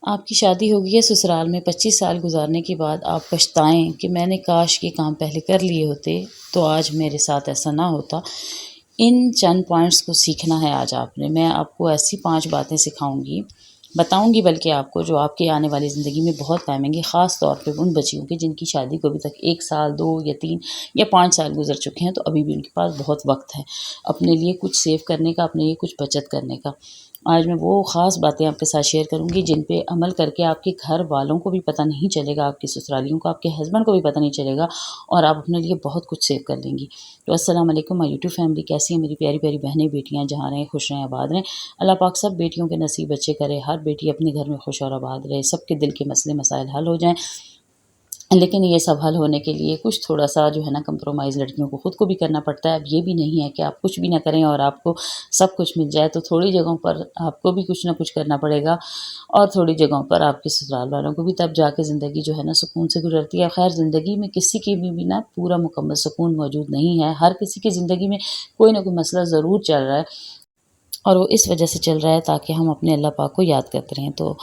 آپ کی شادی ہو گئی ہے سسرال میں، 25 سال گزارنے کے بعد آپ پچھتائیں کہ میں نے کاش یہ کام پہلے کر لیے ہوتے تو آج میرے ساتھ ایسا نہ ہوتا۔ ان چند پوائنٹس کو سیکھنا ہے آج آپ نے۔ میں آپ کو ایسی 5 باتیں بتاؤں گی بلکہ آپ کو، جو آپ کے آنے والی زندگی میں بہت کام آئیں گی، خاص طور پہ ان بچیوں کے جن کی شادی کو ابھی تک 1 سال 2 یا 3 یا 5 سال گزر چکے ہیں، تو ابھی بھی ان کے پاس بہت وقت ہے اپنے لیے کچھ سیو کرنے کا، اپنے لیے کچھ بچت کرنے کا۔ آج میں وہ خاص باتیں آپ کے ساتھ شیئر کروں گی جن پہ عمل کر کے آپ کے گھر والوں کو بھی پتہ نہیں چلے گا، آپ کے سسرالیوں کو، آپ کے ہسبینڈ کو بھی پتہ نہیں چلے گا، اور آپ اپنے لیے بہت کچھ سیو کر لیں گی۔ تو السلام علیکم مائی یوٹیوب فیملی، کیسی ہیں میری پیاری پیاری بہنیں بیٹیاں، جہاں رہیں خوش رہیں آباد رہیں۔ اللہ پاک سب بیٹیوں کے نصیب اچھے کرے، ہر بیٹی اپنے گھر میں خوش اور آباد رہے، سب کے دل کے مسئلے مسائل حل ہو جائیں۔ لیکن یہ سب حل ہونے کے لیے کچھ تھوڑا سا جو ہے نا کمپرومائز لڑکیوں کو خود کو بھی کرنا پڑتا ہے۔ اب یہ بھی نہیں ہے کہ آپ کچھ بھی نہ کریں اور آپ کو سب کچھ مل جائے، تو تھوڑی جگہوں پر آپ کو بھی کچھ نہ کچھ کرنا پڑے گا، اور تھوڑی جگہوں پر آپ کے سسرال والوں کو بھی، تب جا کے زندگی جو ہے نا سکون سے گزرتی ہے۔ خیر، زندگی میں کسی کی بھی نا پورا مکمل سکون موجود نہیں ہے، ہر کسی کی زندگی میں کوئی نہ کوئی مسئلہ ضرور چل رہا ہے، اور وہ اس وجہ سے چل رہا ہے تاکہ ہم اپنے اللہ پاک کو یاد کرتے رہیں۔ تو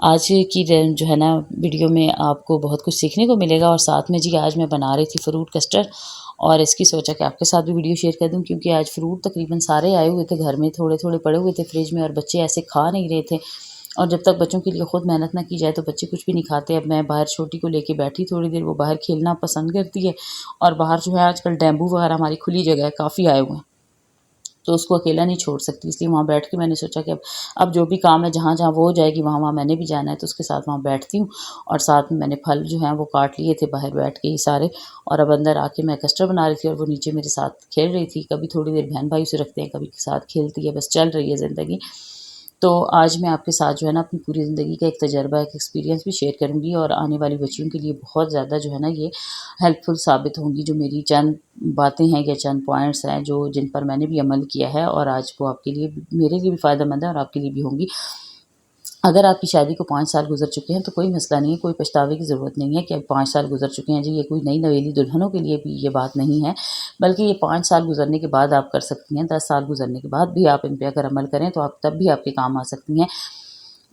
آج کی جو ہے نا ویڈیو میں آپ کو بہت کچھ سیکھنے کو ملے گا، اور ساتھ میں آج میں بنا رہی تھی فروٹ کسٹرڈ، اور اس کی سوچا کہ آپ کے ساتھ بھی ویڈیو شیئر کر دوں، کیونکہ آج فروٹ تقریباً سارے آئے ہوئے تھے گھر میں، تھوڑے تھوڑے پڑے ہوئے تھے فریج میں، اور بچے ایسے کھا نہیں رہے تھے، اور جب تک بچوں کے لیے خود محنت نہ کی جائے تو بچے کچھ بھی نہیں کھاتے۔ اب میں باہر چھوٹی کو لے کے بیٹھی تھوڑی دیر، وہ باہر کھیلنا پسند کرتی ہے، اور باہر جو ہے آج کل ڈیمبو وغیرہ، ہماری کھلی جگہ ہے، کافی آئے ہوئے ہیں، تو اس کو اکیلا نہیں چھوڑ سکتی، اس لیے وہاں بیٹھ کے میں نے سوچا کہ اب جو بھی کام ہے، جہاں جہاں وہ ہو جائے گی وہاں میں نے بھی جانا ہے، تو اس کے ساتھ وہاں بیٹھتی ہوں، اور ساتھ میں نے پھل جو ہیں وہ کاٹ لیے تھے باہر بیٹھ کے ہی سارے، اور اب اندر آ کے میں کسٹرڈ بنا رہی تھی، اور وہ نیچے میرے ساتھ کھیل رہی تھی، کبھی تھوڑی دیر بہن بھائی سے رکھتے ہیں، کبھی ساتھ کھیلتی ہے، بس چل رہی ہے زندگی۔ تو آج میں آپ کے ساتھ جو ہے نا اپنی پوری زندگی کا ایک تجربہ، ایک ایکسپیرینس بھی شیئر کروں گی، اور آنے والی بچیوں کے لیے بہت زیادہ جو ہے نا یہ ہیلپ فل ثابت ہوں گی، جو میری چند باتیں ہیں یا چند پوائنٹس ہیں جو جن پر میں نے بھی عمل کیا ہے، اور آج وہ آپ کے لیے، میرے لیے بھی فائدہ مند ہے، اور آپ کے لیے بھی ہوں گی۔ اگر آپ کی شادی کو 5 سال گزر چکے ہیں تو کوئی مسئلہ نہیں ہے، کوئی پچھتاوے کی ضرورت نہیں ہے کہ اب 5 سال گزر چکے ہیں جی، یہ کوئی نئی نویلی دلہنوں کے لیے بھی یہ بات نہیں ہے، بلکہ یہ 5 سال گزرنے کے بعد آپ کر سکتی ہیں، 10 سال گزرنے کے بعد بھی آپ ان پہ اگر عمل کریں تو آپ تب بھی آپ کے کام آ سکتی ہیں۔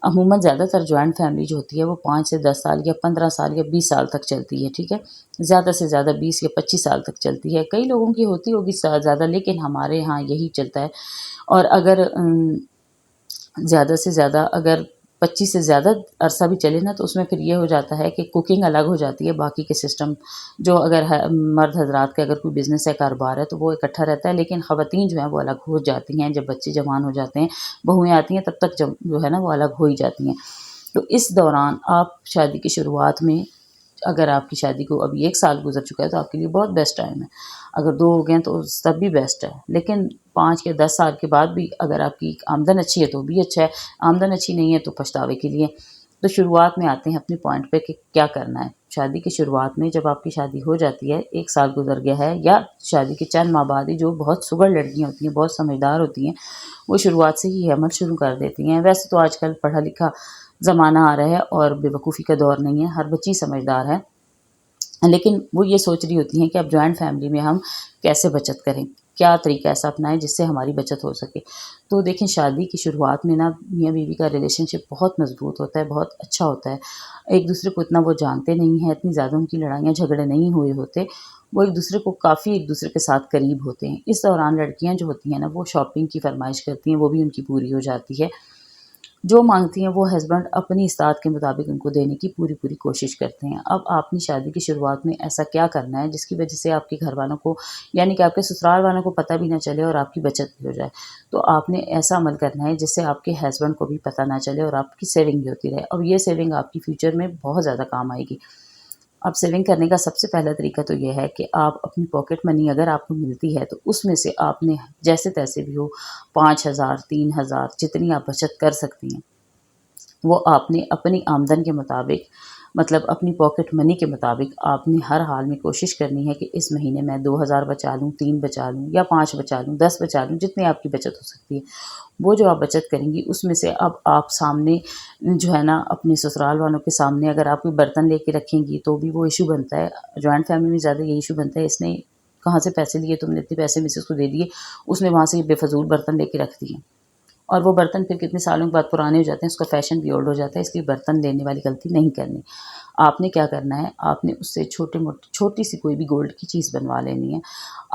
عموماً زیادہ تر جوائنٹ فیملی جو ہوتی ہے وہ 5 سے 10 سال یا 15 سال یا 20 سال تک چلتی ہے، ٹھیک ہے، زیادہ سے زیادہ 20 یا 25 سال تک چلتی ہے، کئی لوگوں کی ہوتی ہوگی زیادہ، لیکن ہمارے ہاں یہی چلتا ہے۔ اور اگر زیادہ سے زیادہ اگر 25 سے زیادہ عرصہ بھی چلے نا، تو اس میں پھر یہ ہو جاتا ہے کہ کوکنگ الگ ہو جاتی ہے، باقی کے سسٹم جو اگر مرد حضرات کا اگر کوئی بزنس ہے، کاروبار ہے، تو وہ اکٹھا رہتا ہے، لیکن خواتین جو ہیں وہ الگ ہو جاتی ہیں، جب بچے جوان ہو جاتے ہیں، بہویں آتی ہیں، تب تک جو ہے نا وہ الگ ہو ہی جاتی ہیں۔ تو اس دوران آپ شادی کی شروعات میں، اگر آپ کی شادی کو ابھی 1 سال گزر چکا ہے تو آپ کے لیے بہت بیسٹ ٹائم ہے، اگر 2 ہو گئے ہیں تو تب بھی بیسٹ ہے، لیکن 5 یا 10 سال کے بعد بھی اگر آپ کی آمدن اچھی ہے تو بھی اچھا ہے، آمدن اچھی نہیں ہے تو پچھتاوے کے لیے۔ تو شروعات میں آتے ہیں اپنے پوائنٹ پہ کہ کیا کرنا ہے۔ شادی کی شروعات میں جب آپ کی شادی ہو جاتی ہے، 1 سال گزر گیا ہے، یا شادی کے چند ماہ بعد ہی، جو بہت سگڑ لڑکیاں ہوتی ہیں، بہت سمجھدار ہوتی ہیں، وہ شروعات سے ہی عمل شروع کر دیتی ہیں۔ ویسے تو آج کل پڑھا لکھا زمانہ آ رہا ہے اور بے وقوفی کا دور نہیں ہے، ہر بچی سمجھدار ہے، لیکن وہ یہ سوچ رہی ہوتی ہیں کہ اب جوائنٹ فیملی میں ہم کیسے بچت کریں، کیا طریقہ ایسا اپنائیں جس سے ہماری بچت ہو سکے۔ تو دیکھیں، شادی کی شروعات میں نا میاں بیوی کا ریلیشن شپ بہت مضبوط ہوتا ہے، بہت اچھا ہوتا ہے، ایک دوسرے کو اتنا وہ جانتے نہیں ہیں، اتنی زیادہ ان کی لڑائیاں جھگڑے نہیں ہوئے ہوتے، وہ ایک دوسرے کو کافی ایک دوسرے کے ساتھ قریب ہوتے ہیں۔ اس دوران لڑکیاں جو ہوتی ہیں نا وہ شاپنگ کی فرمائش کرتی ہیں، وہ بھی ان کی پوری ہو جاتی ہے، جو مانگتی ہیں وہ ہسبینڈ اپنی استطاعت کے مطابق ان کو دینے کی پوری کوشش کرتے ہیں۔ اب آپ نے شادی کی شروعات میں ایسا کیا کرنا ہے جس کی وجہ سے آپ کے گھر والوں کو، یعنی کہ آپ کے سسرال والوں کو پتہ بھی نہ چلے اور آپ کی بچت بھی ہو جائے۔ تو آپ نے ایسا عمل کرنا ہے جس سے آپ کے ہسبینڈ کو بھی پتہ نہ چلے اور آپ کی سیونگ بھی ہوتی رہے، اب یہ سیونگ آپ کی فیوچر میں بہت زیادہ کام آئے گی۔ اب سیونگ کرنے کا سب سے پہلا طریقہ تو یہ ہے کہ آپ اپنی پاکٹ منی اگر آپ کو ملتی ہے تو اس میں سے آپ نے جیسے تیسے بھی ہو 5,000 3,000 جتنی آپ بچت کر سکتی ہیں، وہ آپ نے اپنی آمدن کے مطابق، مطلب اپنی پاکٹ منی کے مطابق، آپ نے ہر حال میں کوشش کرنی ہے کہ اس مہینے میں 2,000 بچا لوں، 3 بچا لوں، یا 5 بچا لوں، 10 بچا لوں، جتنی آپ کی بچت ہو سکتی ہے، وہ جو آپ بچت کریں گی اس میں سے اب آپ سامنے جو ہے نا اپنے سسرال والوں کے سامنے اگر آپ کوئی برتن لے کے رکھیں گی تو بھی وہ ایشو بنتا ہے، جوائنٹ فیملی میں زیادہ یہ ایشو بنتا ہے، اس نے کہاں سے پیسے لیے، تم نے اتنے پیسے میں سے اس کو دے دیے، اس نے وہاں سے بے فضول برتن لے کے رکھ دیے، اور وہ برتن پھر کتنے سالوں کے بعد پرانے ہو جاتے ہیں، اس کا فیشن بھی اولڈ ہو جاتا ہے، اس لیے برتن لینے والی غلطی نہیں کرنی۔ آپ نے کیا کرنا ہے، آپ نے اس سے چھوٹی سی کوئی بھی گولڈ کی چیز بنوا لینی ہے۔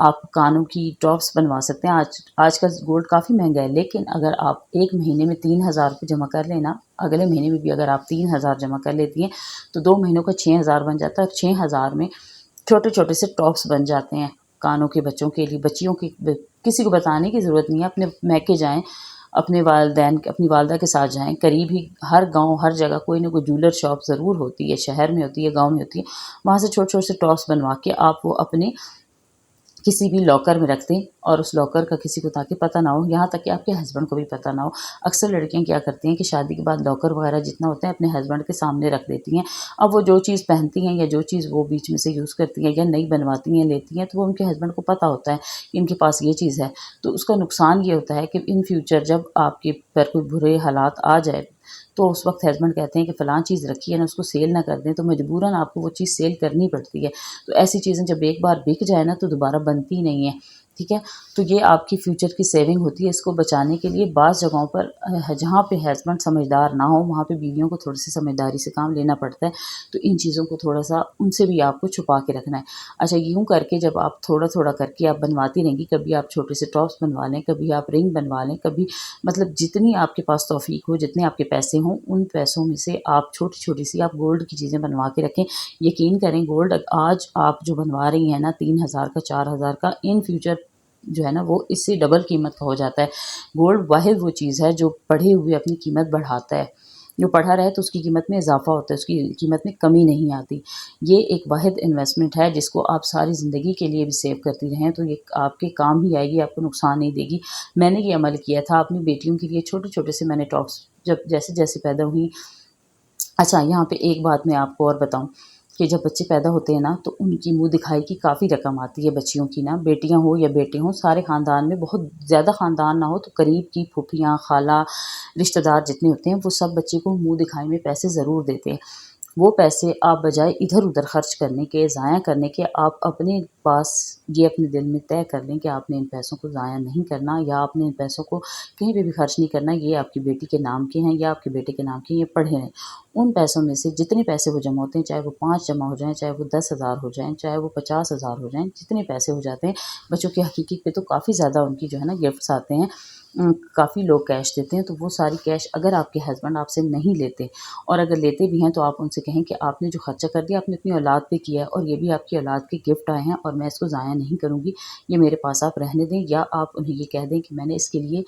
آپ کانوں کی ٹاپس بنوا سکتے ہیں۔ آج کل گولڈ کافی مہنگا ہے، لیکن اگر آپ ایک مہینے میں 3,000 روپے جمع کر لینا، اگلے مہینے میں بھی اگر آپ 3,000 جمع کر لیتی ہیں تو 2 مہینوں کا 6,000 بن جاتا ہے، اور 6,000 میں چھوٹے چھوٹے سے ٹاپس بن جاتے ہیں کانوں کے، بچوں کے لیے، بچیوں کی۔ کسی کو بتانے کی ضرورت نہیں ہے، اپنے میکے جائیں، اپنے والدین اپنی والدہ کے ساتھ جائیں، قریب ہی ہر گاؤں ہر جگہ کوئی نہ کوئی جولر شاپ ضرور ہوتی ہے، شہر میں ہوتی ہے، گاؤں میں ہوتی ہے، وہاں سے چھوٹے چھوٹے سے ٹاپس بنوا کے آپ وہ اپنے کسی بھی لاکر میں رکھ دیں، اور اس لاکر کا کسی کو تاکہ پتہ نہ ہو، یہاں تک کہ آپ کے ہسبینڈ کو بھی پتہ نہ ہو۔ اکثر لڑکیاں کیا کرتی ہیں کہ شادی کے بعد لاکر وغیرہ جتنا ہوتا ہے اپنے ہسبینڈ کے سامنے رکھ دیتی ہیں۔ اب وہ جو چیز پہنتی ہیں یا جو چیز وہ بیچ میں سے یوز کرتی ہیں یا نئی بنواتی ہیں لیتی ہیں، تو وہ ان کے ہسبینڈ کو پتہ ہوتا ہے کہ ان کے پاس یہ چیز ہے، تو اس کا نقصان یہ ہوتا ہے کہ ان فیوچر جب آپ کے پر کوئی برے حالات آ جائے تو اس وقت ہسبینڈ کہتے ہیں کہ فلاں چیز رکھی ہے نا، اس کو سیل نہ کر دیں، تو مجبوراً آپ کو وہ چیز سیل کرنی پڑتی ہے۔ تو ایسی چیزیں جب ایک بار بک جائے نا تو دوبارہ بنتی نہیں ہیں، ٹھیک ہے۔ تو یہ آپ کی فیوچر کی سیونگ ہوتی ہے۔ اس کو بچانے کے لیے بعض جگہوں پر جہاں پہ ہسبینڈ سمجھدار نہ ہو وہاں پہ بیویوں کو تھوڑی سی سمجھداری سے کام لینا پڑتا ہے، تو ان چیزوں کو تھوڑا سا ان سے بھی آپ کو چھپا کے رکھنا ہے۔ اچھا، یوں کر کے جب آپ تھوڑا تھوڑا کر کے آپ بنواتی رہیں گی، کبھی آپ چھوٹے سے ٹاپس بنوا لیں، کبھی آپ رنگ بنوا لیں، کبھی مطلب جتنی آپ کے پاس توفیق ہو، جتنے آپ کے پیسے ہوں، ان پیسوں میں سے آپ چھوٹی چھوٹی سی آپ گولڈ کی چیزیں بنوا کے رکھیں۔ یقین کریں، گولڈ آج آپ جو بنوا رہی ہیں نا 3,000 کا 4,000 کا، ان فیوچر جو ہے نا وہ اس سے ڈبل قیمت کا ہو جاتا ہے۔ گولڈ واحد وہ چیز ہے جو پڑھے ہوئے اپنی قیمت بڑھاتا ہے، جو پڑھا رہے تو اس کی قیمت میں اضافہ ہوتا ہے، اس کی قیمت میں کمی نہیں آتی۔ یہ ایک واحد انویسٹمنٹ ہے جس کو آپ ساری زندگی کے لیے بھی سیو کرتی رہیں تو یہ آپ کے کام ہی آئے گی، آپ کو نقصان نہیں دے گی۔ میں نے یہ عمل کیا تھا اپنی بیٹیوں کے لیے، چھوٹے چھوٹے سے میں نے ٹاپس جب جیسے جیسے پیدا ہوئی۔ اچھا، یہاں پہ ایک بات میں آپ کو اور بتاؤں کہ جب بچے پیدا ہوتے ہیں نا تو ان کی منہ دکھائی کی کافی رقم آتی ہے بچیوں کی نا، بیٹیاں ہوں یا بیٹے ہوں، سارے خاندان میں، بہت زیادہ خاندان نہ ہو تو قریب کی پھوپھیاں، خالہ، رشتہ دار جتنے ہوتے ہیں وہ سب بچے کو منہ دکھائی میں پیسے ضرور دیتے ہیں۔ وہ پیسے آپ بجائے ادھر ادھر خرچ کرنے کے، ضائع کرنے کے، آپ اپنے پاس یہ اپنے دل میں طے کر لیں کہ آپ نے ان پیسوں کو ضائع نہیں کرنا، یا آپ نے ان پیسوں کو کہیں پہ بھی خرچ نہیں کرنا۔ یہ آپ کی بیٹی کے نام کے ہیں یا آپ کے بیٹے کے نام کے، یہ پڑھے ہیں۔ ان پیسوں میں سے جتنے پیسے وہ جمع ہوتے ہیں، چاہے وہ 5 جمع ہو جائیں، چاہے وہ 10,000 ہو جائیں، چاہے وہ 50,000 ہو جائیں، جتنے پیسے ہو جاتے ہیں، بچوں کی حقیقی پہ تو کافی زیادہ ان کی جو ہے نا گفٹس آتے ہیں، کافی لوگ کیش دیتے ہیں، تو وہ ساری کیش اگر آپ کے ہسبینڈ آپ سے نہیں لیتے، اور اگر لیتے بھی ہیں تو آپ ان سے کہیں کہ آپ نے جو خرچہ کر دیا آپ نے اپنی اولاد پہ کیا ہے، اور یہ بھی آپ کی اولاد کے گفٹ آئے ہیں اور میں اس کو ضائع نہیں کروں گی، یہ میرے پاس آپ رہنے دیں، یا آپ انہیں یہ کہہ دیں کہ میں نے اس کے لیے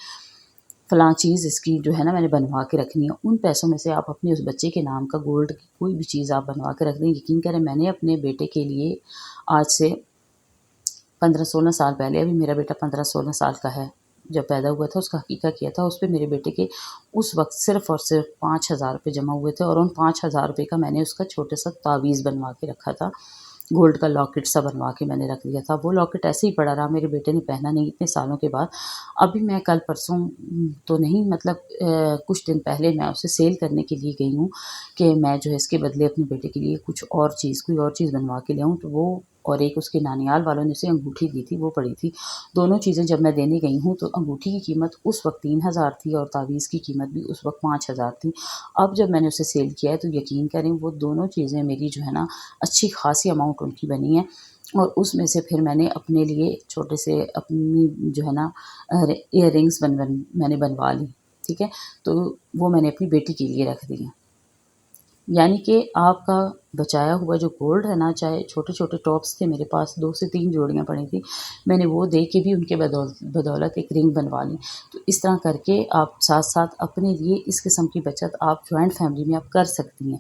فلاں چیز اس کی جو ہے نا میں نے بنوا کے رکھنی ہے۔ ان پیسوں میں سے آپ اپنے اس بچے کے نام کا گولڈ کی کوئی بھی چیز آپ بنوا کے رکھ دیں۔ یقین کریں، میں نے اپنے بیٹے کے لیے آج سے 15-16 سال پہلے، ابھی میرا بیٹا 15-16 سال کا ہے، جب پیدا ہوا تھا اس کا عقیقہ کیا تھا، اس پہ میرے بیٹے کے اس وقت صرف اور صرف 5,000 روپے جمع ہوئے تھے، اور ان 5,000 روپے کا میں نے اس کا چھوٹا سا تعویذ بنوا کے رکھا تھا، گولڈ کا لاکٹ سا بنوا کے میں نے رکھ دیا تھا۔ وہ لاکٹ ایسے ہی پڑا رہا، میرے بیٹے نے پہنا نہیں اتنے سالوں کے بعد۔ ابھی میں کل پرسوں تو نہیں، مطلب کچھ دن پہلے میں اسے سیل کرنے کے لیے گئی ہوں کہ میں جو ہے اس کے بدلے اپنے بیٹے کے لیے کچھ اور چیز، کوئی اور چیز بنوا کے لے آؤں، تو وہ اور ایک اس کے نانیال والوں نے اسے انگوٹھی دی تھی، وہ پڑی تھی۔ دونوں چیزیں جب میں دینے گئی ہوں تو انگوٹھی کی قیمت اس وقت 3,000 تھی اور تعویذ کی قیمت بھی اس وقت 5,000 تھی۔ اب جب میں نے اسے سیل کیا ہے تو یقین کریں وہ دونوں چیزیں میری جو ہے نا اچھی خاصی اماؤنٹ ان کی بنی ہے، اور اس میں سے پھر میں نے اپنے لیے چھوٹے سے اپنی جو ہے نا ایئر رنگس میں نے بنوا لی، ٹھیک ہے، تو وہ میں نے اپنی بیٹی کے لیے رکھ دی ہیں۔ یعنی کہ آپ کا بچایا ہوا جو گولڈ ہے نا، چاہے چھوٹے چھوٹے ٹاپس تھے میرے پاس 2 سے 3 جوڑیاں پڑی تھیں، میں نے وہ دے کے بھی ان کے بدولت ایک رنگ بنوا لی۔ تو اس طرح کر کے آپ ساتھ ساتھ اپنے لیے اس قسم کی بچت آپ جوائنٹ فیملی میں آپ کر سکتی ہیں،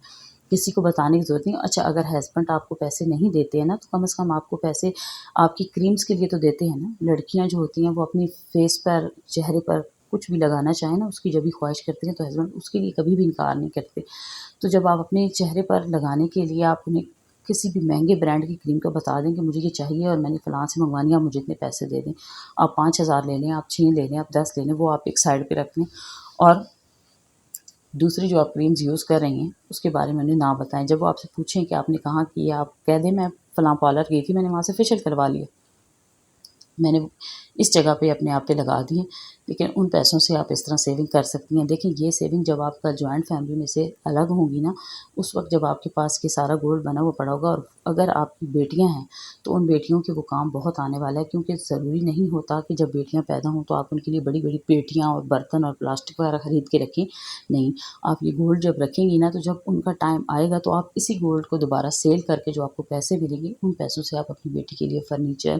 کسی کو بتانے کی ضرورت نہیں۔ اچھا، اگر ہسبینڈ آپ کو پیسے نہیں دیتے ہیں نا تو کم از کم آپ کو پیسے آپ کی کریمز کے لیے تو دیتے ہیں نا۔ لڑکیاں جو ہوتی ہیں وہ اپنی فیس پر، چہرے پر کچھ بھی لگانا چاہیں نا، اس کی جب بھی خواہش کرتے ہیں تو ہسبینڈ اس کے لیے کبھی بھی انکار نہیں کرتے۔ تو جب آپ اپنے چہرے پر لگانے کے لیے آپ انہیں کسی بھی مہنگے برانڈ کی کریم کا بتا دیں کہ مجھے یہ چاہیے اور میں نے فلاں سے منگوانی ہے، آپ مجھے اتنے پیسے دے دیں، آپ 5,000 لے لیں، آپ 6 لے لیں، آپ 10 لے لیں، وہ آپ ایک سائڈ پہ رکھ لیں، اور دوسری جو آپ کریمز یوز کر رہی ہیں اس کے بارے میں انہیں نہ بتائیں۔ جب وہ آپ سے پوچھیں کہ آپ نے کہاں کی ہے، آپ کہہ دیں میں فلاں پارلر گئی تھی، میں نے وہاں سے فیشیل کروا لیا۔ میں نے اس جگہ پہ اپنے آپ پہ لگا دی ہیں، لیکن ان پیسوں سے آپ اس طرح سیونگ کر سکتی ہیں۔ دیکھیں یہ سیونگ جب آپ کا جوائنٹ فیملی میں سے الگ ہوں گی نا، اس وقت جب آپ کے پاس یہ سارا گولڈ بنا ہوا پڑا ہوگا، اور اگر آپ کی بیٹیاں ہیں تو ان بیٹیوں کے وہ کام بہت آنے والا ہے، کیونکہ ضروری نہیں ہوتا کہ جب بیٹیاں پیدا ہوں تو آپ ان کے لیے بڑی بڑی پیٹیاں اور برتن اور پلاسٹک وغیرہ خرید کے رکھیں۔ نہیں، آپ یہ گولڈ جب رکھیں گی نا، تو جب ان کا ٹائم آئے گا تو آپ اسی گولڈ کو دوبارہ سیل کر کے جو آپ کو پیسے ملیں گے، ان پیسوں سے آپ اپنی بیٹی کے لیے فرنیچر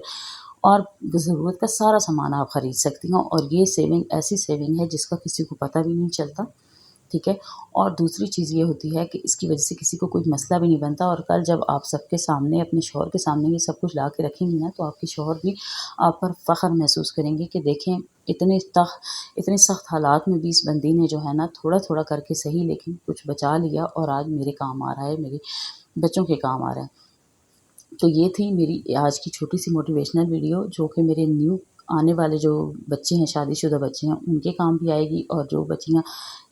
اور ضرورت کا سارا سامان آپ خرید سکتی ہوں۔ اور یہ سیونگ ایسی سیونگ ہے جس کا کسی کو پتہ بھی نہیں چلتا، ٹھیک ہے۔ اور دوسری چیز یہ ہوتی ہے کہ اس کی وجہ سے کسی کو کوئی مسئلہ بھی نہیں بنتا، اور کل جب آپ سب کے سامنے اپنے شوہر کے سامنے یہ سب کچھ لا کے رکھیں گی نا، تو آپ کے شوہر بھی آپ پر فخر محسوس کریں گے کہ دیکھیں اتنے سخت حالات میں بھی اس بندی نے جو ہے نا تھوڑا تھوڑا کر کے صحیح لیکن کچھ بچا لیا، اور آج میرے کام آ رہا ہے، میرے بچوں کے کام آ رہا ہے۔ تو یہ تھی میری آج کی چھوٹی سی موٹیویشنل ویڈیو، جو کہ میرے نیو آنے والے جو بچے ہیں، شادی شدہ بچے ہیں، ان کے کام بھی آئے گی، اور جو بچیاں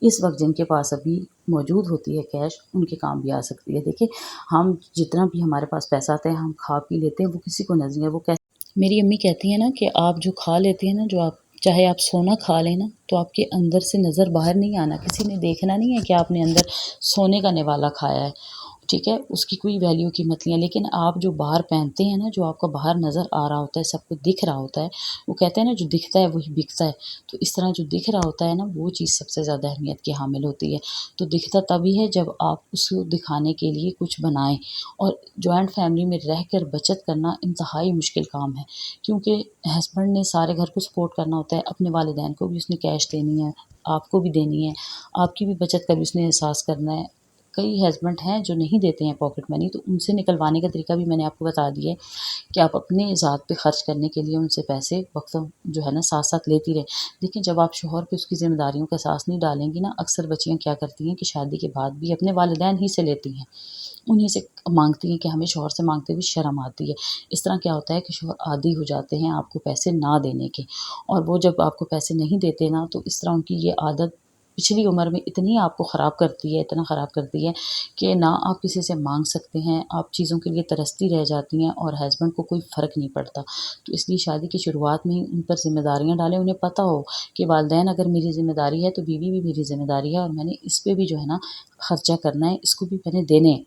اس وقت جن کے پاس ابھی موجود ہوتی ہے کیش، ان کے کام بھی آ سکتی ہے۔ دیکھیں ہم جتنا بھی ہمارے پاس پیسہ آتا ہے ہم کھا پی لیتے ہیں، وہ کسی کو نظر نہیں ہے۔ وہ میری امی کہتی ہیں نا کہ آپ جو کھا لیتے ہیں نا، جو آپ چاہے آپ سونا کھا لیں نا، تو آپ کے اندر سے نظر باہر نہیں آنا، کسی نے دیکھنا نہیں ہے کہ آپ نے اندر سونے کا نوالا کھایا ہے، ٹھیک ہے، اس کی کوئی ویلیو قیمت نہیں ہے۔ لیکن آپ جو باہر پہنتے ہیں نا، جو آپ کا باہر نظر آ رہا ہوتا ہے، سب کو دکھ رہا ہوتا ہے، وہ کہتے ہیں نا جو دکھتا ہے وہی بکتا ہے، تو اس طرح جو دکھ رہا ہوتا ہے نا، وہ چیز سب سے زیادہ اہمیت کی حامل ہوتی ہے۔ تو دکھتا تبھی ہے جب آپ اس کو دکھانے کے لیے کچھ بنائیں، اور جوائنٹ فیملی میں رہ کر بچت کرنا انتہائی مشکل کام ہے، کیونکہ ہسبینڈ نے سارے گھر کو سپورٹ کرنا ہوتا ہے، اپنے والدین کو بھی اس نے کیش دینی ہے، آپ کو بھی دینی ہے، آپ کی بھی بچت کا بھی اس نے احساس کرنا ہے۔ کئی ہسبینڈ ہیں جو نہیں دیتے ہیں پاکٹ منی، تو ان سے نکلوانے کا طریقہ بھی میں نے آپ کو بتا دیا ہے کہ آپ اپنے ذات پہ خرچ کرنے کے لیے ان سے پیسے وقتاً جو ہے نا ساتھ ساتھ لیتی رہیں۔ لیکن جب آپ شوہر پہ اس کی ذمہ داریوں کا احساس نہیں ڈالیں گی نا، اکثر بچیاں کیا کرتی ہیں کہ شادی کے بعد بھی اپنے والدین ہی سے لیتی ہیں، انہیں سے مانگتی ہیں، کہ ہمیں شوہر سے مانگتے ہوئے شرم آتی ہے۔ اس طرح کیا ہوتا ہے کہ شوہر عادی ہو جاتے ہیں آپ کو پیسے نہ دینے کے، اور وہ جب آپ کو پیسے نہیں دیتے نا، تو اس طرح ان کی یہ عادت پچھلی عمر میں اتنی آپ کو خراب کرتی ہے، اتنا خراب کرتی ہے کہ نہ آپ کسی سے مانگ سکتے ہیں، آپ چیزوں کے لیے ترستی رہ جاتی ہیں، اور ہسبینڈ کو کوئی فرق نہیں پڑتا۔ تو اس لیے شادی کی شروعات میں ہی ان پر ذمہ داریاں ڈالیں، انہیں پتہ ہو کہ والدین اگر میری ذمہ داری ہے تو بیوی بھی میری ذمہ داری ہے، اور میں نے اس پہ بھی جو ہے نا خرچہ کرنا ہے، اس کو بھی میں نے دینے ہیں۔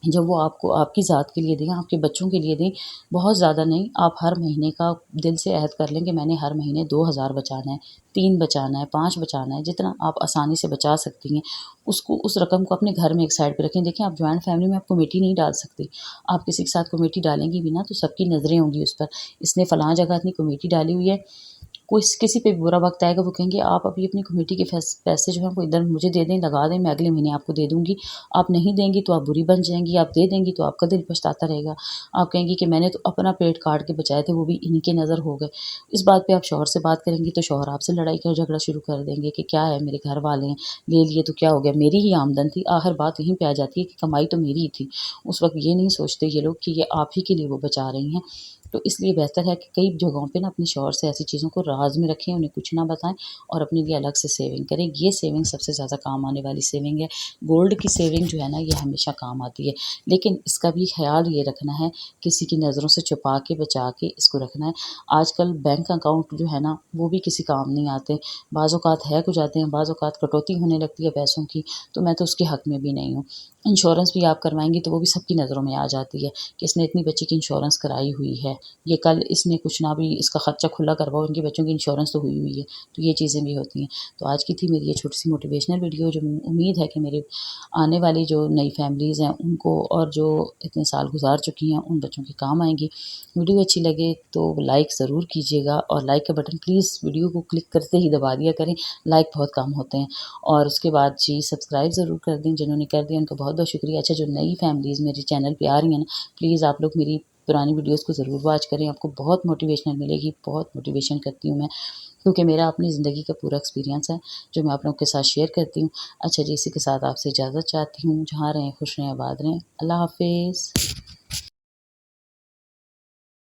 جب وہ آپ کو آپ کی ذات کے لیے دیں، آپ کے بچوں کے لیے دیں، بہت زیادہ نہیں، آپ ہر مہینے کا دل سے عہد کر لیں کہ میں نے ہر مہینے 2000 بچانا ہے، 3 بچانا ہے، 5 بچانا ہے، جتنا آپ آسانی سے بچا سکتی ہیں، اس رقم کو اپنے گھر میں ایک سائڈ پہ رکھیں۔ دیکھیں آپ جوائنٹ فیملی میں آپ کمیٹی نہیں ڈال سکتی، آپ کسی کے ساتھ کمیٹی ڈالیں گی بھی نا، تو سب کی نظریں ہوں گی اس پر، اس نے فلاں جگہ اتنی کمیٹی ڈالی ہوئی ہے، کوئی کسی پہ بھی برا وقت آئے گا وہ کہیں گے آپ ابھی اپنی کمیٹی کے پیسے جو ہیں وہ ادھر مجھے دے دیں، لگا دیں، میں اگلے مہینے آپ کو دے دوں گی۔ آپ نہیں دیں گی تو آپ بری بن جائیں گی، آپ دے دیں گی تو آپ کا دل پچھتاتا رہے گا، آپ کہیں گی کہ میں نے تو اپنا پیٹ کاٹ کے بچائے تھے، وہ بھی انہی کے نظر ہو گئے۔ اس بات پہ آپ شوہر سے بات کریں گی تو شوہر آپ سے لڑائی کا جھگڑا شروع کر دیں گے کہ کیا ہے، میرے گھر والے ہیں، لے لیے تو کیا ہو گیا، میری ہی آمدن تھی۔ آخر بات یہیں پہ آ جاتی ہے کہ کمائی تو میری ہی تھی۔ اس وقت یہ نہیں سوچتے یہ لوگ کہ یہ آپ ہی کے لیے وہ بچا رہی ہیں۔ تو اس لیے بہتر ہے کہ کئی جگہوں پہ نا اپنے شوہر سے ایسی چیزوں کو راز میں رکھیں، انہیں کچھ نہ بتائیں، اور اپنے لیے الگ سے سیونگ کریں۔ یہ سیونگ سب سے زیادہ کام آنے والی سیونگ ہے۔ گولڈ کی سیونگ جو ہے نا یہ ہمیشہ کام آتی ہے، لیکن اس کا بھی خیال یہ رکھنا ہے، کسی کی نظروں سے چھپا کے بچا کے اس کو رکھنا ہے۔ آج کل بینک اکاؤنٹ جو ہے نا وہ بھی کسی کام نہیں آتے، بعض اوقات ہیک ہو جاتے ہیں، بعض اوقات کٹوتی ہونے لگتی ہے پیسوں کی، تو میں تو اس کے حق میں بھی نہیں ہوں۔ انشورنس بھی آپ کروائیں گی تو وہ بھی سب کی نظروں میں آ جاتی ہے کہ اس نے اتنی بچی کی انشورنس کرائی ہوئی ہے، یہ کل اس نے کچھ نہ بھی اس کا خرچہ کھلا کرواؤ، ان کے بچوں کی انشورنس تو ہوئی ہوئی ہے، تو یہ چیزیں بھی ہوتی ہیں۔ تو آج کی تھی میری یہ چھوٹی سی موٹیویشنل ویڈیو، جو امید ہے کہ میرے آنے والی جو نئی فیملیز ہیں ان کو، اور جو اتنے سال گزار چکی ہیں ان بچوں کے کام آئیں گی۔ ویڈیو اچھی لگے تو لائک ضرور کیجیے گا، اور لائک کا بٹن پلیز ویڈیو کو کلک کرتے ہی دبا دیا کریں، لائک بہت کم ہوتے ہیں۔ اور اس کے بعد جی سبسکرائب ضرور کر دیں، جنہوں نے کر دیا ان کا بہت بہت شکریہ۔ اچھا جو نئی فیملیز میرے چینل پہ آ رہی ہیں نا، پلیز آپ لوگ میری پرانی ویڈیوز کو ضرور واچ کریں، آپ کو بہت موٹیویشنل ملے گی، بہت موٹیویشن کرتی ہوں میں، کیونکہ میرا اپنی زندگی کا پورا ایکسپیرینس ہے جو میں آپ لوگوں کے ساتھ شیئر کرتی ہوں۔ اچھا جی، اسی کے ساتھ آپ سے اجازت چاہتی ہوں، جہاں رہیں خوش رہیں، آباد رہیں، اللہ حافظ۔